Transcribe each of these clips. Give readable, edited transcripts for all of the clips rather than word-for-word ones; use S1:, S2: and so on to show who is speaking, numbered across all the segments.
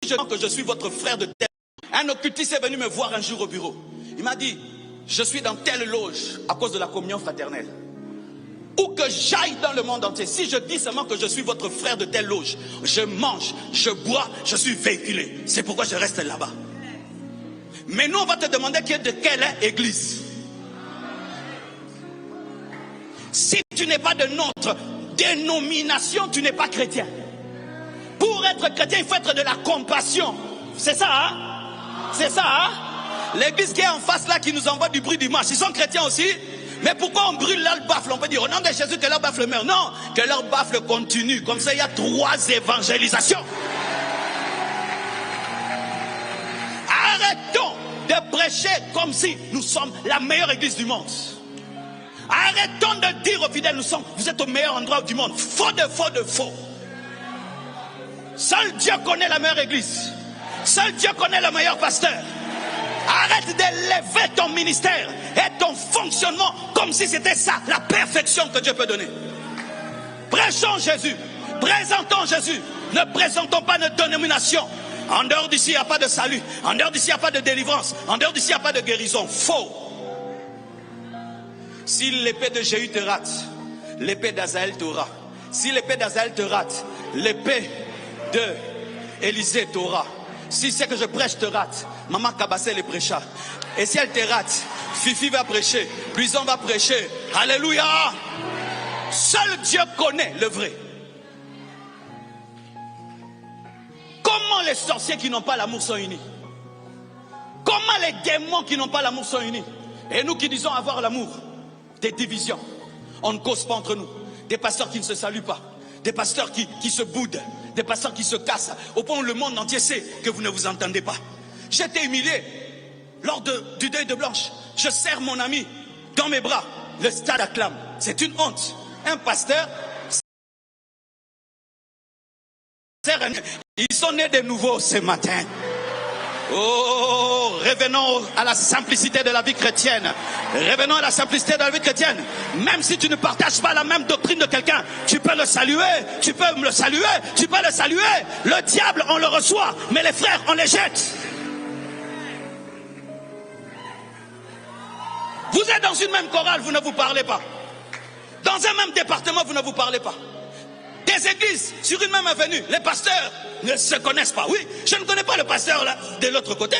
S1: je dis que je suis votre frère de tel. Un occultiste est venu me voir un jour au bureau. Il m'a dit, je suis dans telle loge à cause de la communion fraternelle. Où que j'aille dans le monde entier, si je dis seulement que je suis votre frère de telle loge, je mange, je bois, je suis véhiculé. C'est pourquoi je reste là-bas. Mais nous, on va te demander de quelle église. Si tu n'es pas de notre dénomination, tu n'es pas chrétien. Pour être chrétien, il faut être de la compassion. C'est ça, hein? C'est ça, hein? L'église qui est en face là, qui nous envoie du bruit dimanche, ils sont chrétiens aussi. Mais pourquoi on brûle leur baffle? On peut dire au nom de Jésus que leur baffle meurt. Non, que leur baffle continue. Comme ça, il y a 3 évangélisations. Arrêtons de prêcher comme si nous sommes la meilleure église du monde. Arrêtons de dire aux fidèles, vous êtes au meilleur endroit du monde. Faux de faux de faux. Seul Dieu connaît la meilleure église. Seul Dieu connaît le meilleur pasteur. Arrête d'élever ton ministère et ton fonctionnement comme si c'était ça, la perfection que Dieu peut donner. Prêchons Jésus, présentons Jésus, ne présentons pas notre dénomination. En dehors d'ici, il n'y a pas de salut. En dehors d'ici, il n'y a pas de délivrance. En dehors d'ici, il n'y a pas de guérison. Faux. Si l'épée de Jéhu te rate, l'épée d'Azaël t'aura. Si l'épée d'Azaël te rate, l'épée de Élisée t'aura. Si c'est que je prêche te rate, Maman Kabassé les prêcha. Et si elle te rate, Fifi va prêcher, Luison va prêcher. Alléluia. Seul Dieu connaît le vrai. Comment les sorciers qui n'ont pas l'amour sont unis? Comment les démons qui n'ont pas l'amour sont unis? Et nous qui disons avoir l'amour, des divisions. On ne cause pas entre nous. Des pasteurs qui ne se saluent pas. Des pasteurs qui se boudent. Des pasteurs qui se cassent. Au point où le monde entier sait que vous ne vous entendez pas. J'étais humilié lors du deuil de Blanche. Je serre mon ami dans mes bras. Le stade acclame. C'est une honte. Un pasteur, ils sont nés de nouveau ce matin. Oh, revenons à la simplicité de la vie chrétienne. Revenons à la simplicité de la vie chrétienne. Même si tu ne partages pas la même doctrine de quelqu'un, tu peux le saluer, tu peux le saluer, tu peux le saluer. Le diable, on le reçoit, mais les frères, on les jette. Vous êtes dans une même chorale, vous ne vous parlez pas. Dans un même département, vous ne vous parlez pas. Des églises sur une même avenue, les pasteurs ne se connaissent pas. Oui, je ne connais pas le pasteur là, de l'autre côté.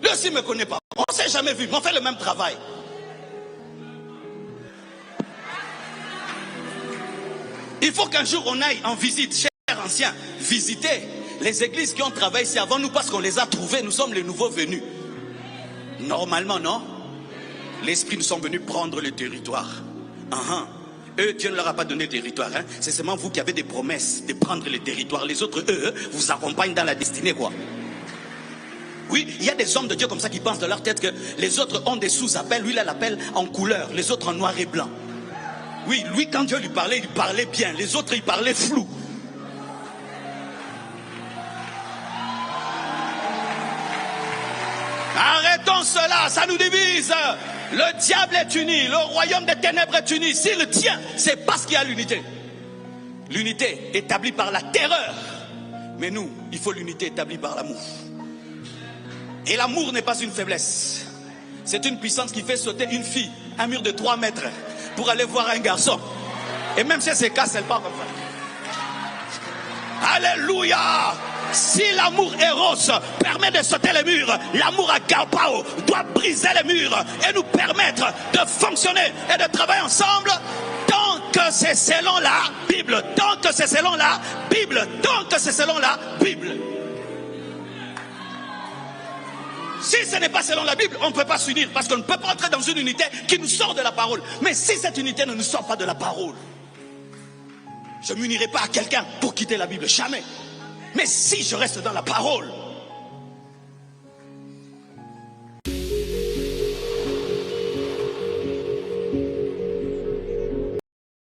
S1: Lui aussi ne me connaît pas. On ne s'est jamais vu, mais on fait le même travail. Il faut qu'un jour on aille en visite, chers anciens, visiter les églises qui ont travaillé ici avant nous parce qu'on les a trouvées. Nous sommes les nouveaux venus. Normalement, non? L'esprit nous sont venus prendre le territoire. Eux, Dieu ne leur a pas donné de territoire. Hein. C'est seulement vous qui avez des promesses de prendre le territoire. Les autres, eux, vous accompagnent dans la destinée, quoi. Oui, il y a des hommes de Dieu comme ça qui pensent dans leur tête que les autres ont des sous-appels. Lui, il a l'appel en couleur, les autres en noir et blanc. Oui, lui, quand Dieu lui parlait, il parlait bien. Les autres, il parlait flou. Arrêtons cela, ça nous divise. Le diable est uni, le royaume des ténèbres est uni. S'il tient, c'est parce qu'il y a l'unité. L'unité établie par la terreur. Mais nous, il faut l'unité établie par l'amour. Et l'amour n'est pas une faiblesse. C'est une puissance qui fait sauter une fille, un mur de 3 mètres, pour aller voir un garçon. Et même si elle se casse, elle part comme ça. Alléluia! Si l'amour éros permet de sauter les murs, l'amour agapao doit briser les murs et nous permettre de fonctionner et de travailler ensemble tant que c'est selon la Bible, tant que c'est selon la Bible, tant que c'est selon la Bible. Si ce n'est pas selon la Bible, on ne peut pas s'unir parce qu'on ne peut pas entrer dans une unité qui nous sort de la parole. Mais si cette unité ne nous sort pas de la parole, je ne m'unirai pas à quelqu'un pour quitter la Bible, jamais. Mais si je reste dans la parole,